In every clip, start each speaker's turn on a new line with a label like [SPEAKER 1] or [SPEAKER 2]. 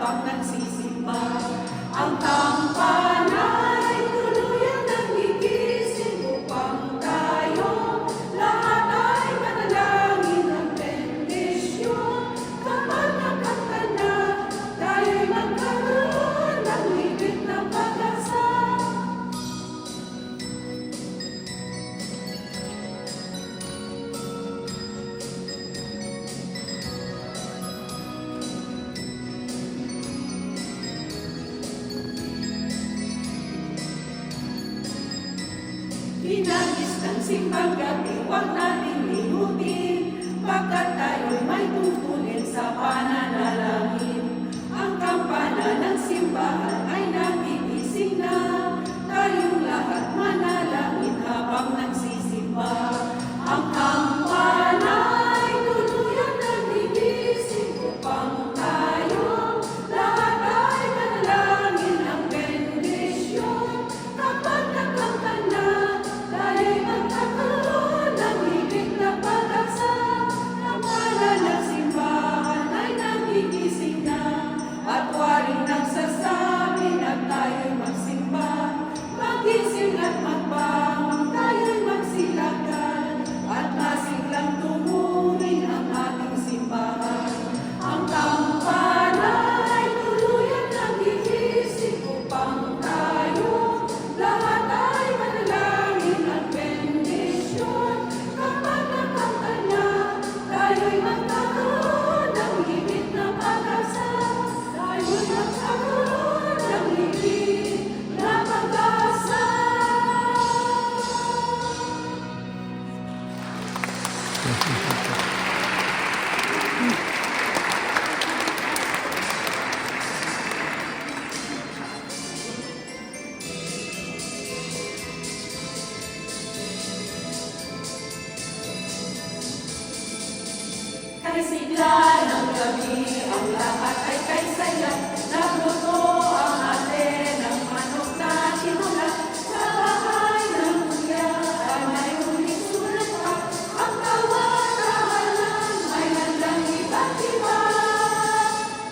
[SPEAKER 1] habang nagsisimba. Ang kampanay tuluyan ng gigising upang tayo lahat ay manalangin ng bendisyon. Kapag nakanta na, tayo'y magkaroon ng higit na pag-asa. Hinagis ng simbang gabi, huwag nating limutin, pagkat tayo'y may tungkulin sa pananalangin. Ang kampana ng simbahan ay nagigising na, tayong lahat manalangin habang nagsisimba. Ang kampana ay tuluyan ng gigising upang tayo lahat ay manalangin ng bendisyon. Kapag nakanta na, tayo'y magkakaroon ng higit na pag-asa. Kampana ng simbahan ay nagigising na, at waring nagsasabi na tayo'y magsimba. Magising at magbangon, tayo'y magsilagan, at masiglang tumurin ang ating simbahan. Ang kampana ay tuluyan ng gigising upang tayo lahat ay manalangin ng bendisyon. Kapag nakanta na, tayo'y magkakaroon ng higit na pag-asa. Tayo'y magkakaroon ng higit na pag-asa. Kay sigla ng gabi, ang lahat ay kay saya. Nagluto ang ate ng manok na sinulat. Sa bahay ng kuya ay may huling sulat pa. Ang tawa-tawanan ay handang iba't iba.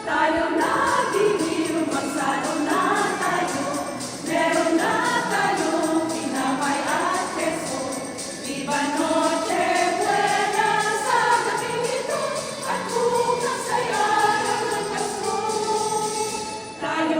[SPEAKER 1] Tayo nagigil, magsalo na tayo. Meron na tayong tinapay at keso. Iba noche buena sa gabing ito, at bukas ay araw ng Pasko. Tayo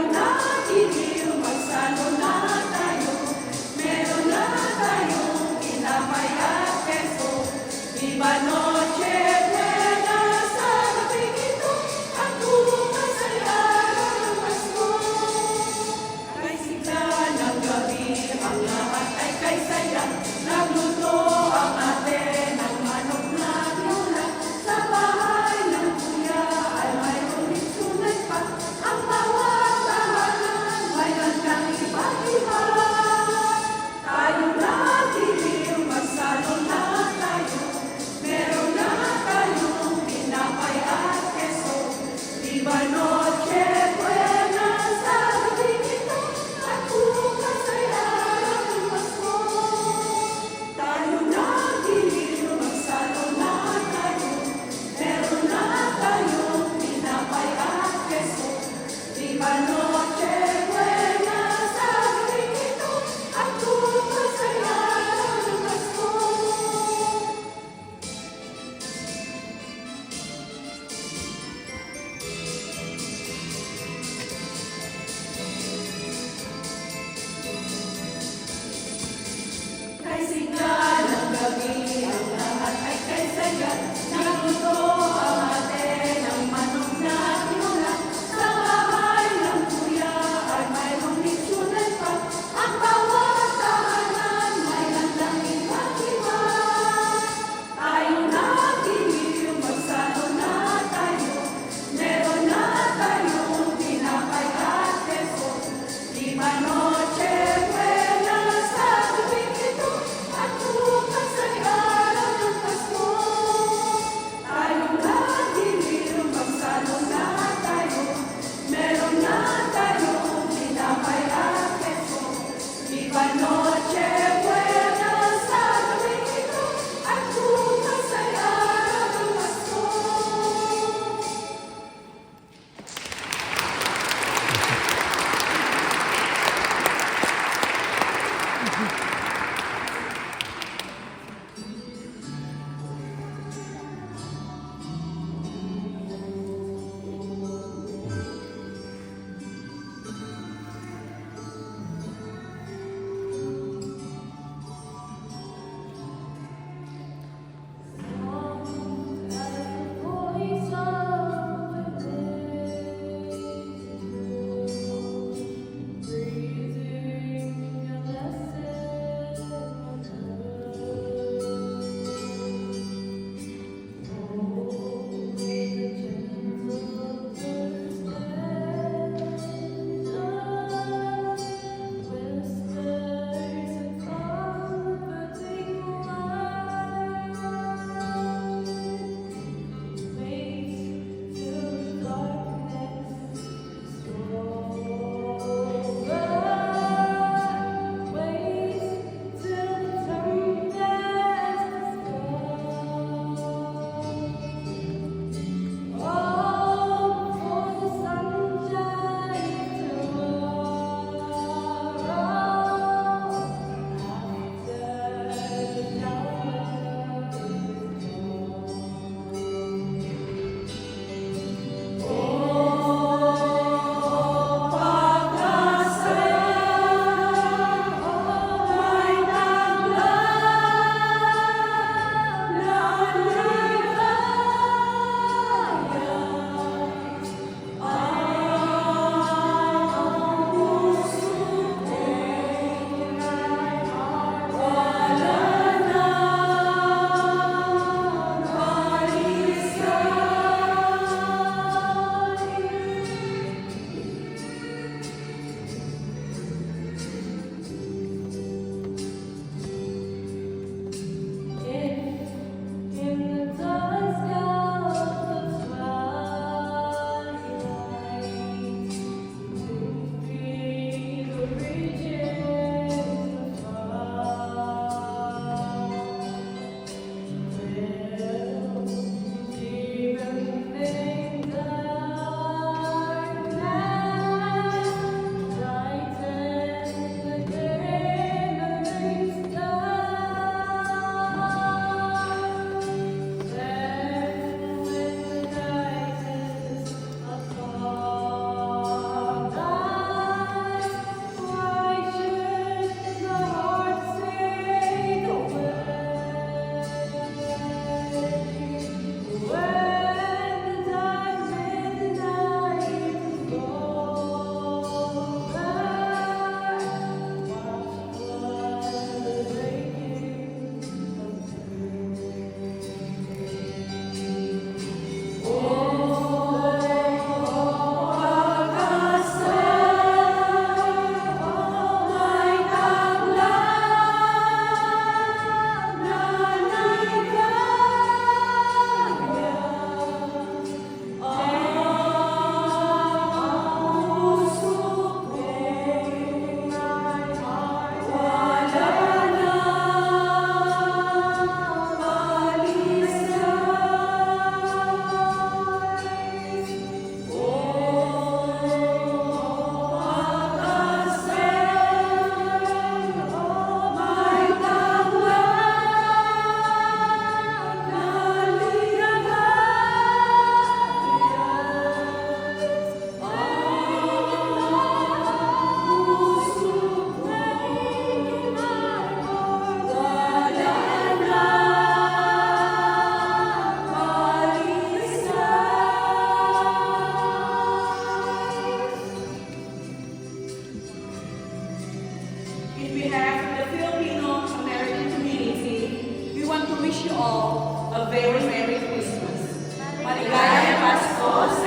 [SPEAKER 1] behalf of the Filipino American community, we want to wish you all a very Merry Christmas. Maligayang Pasko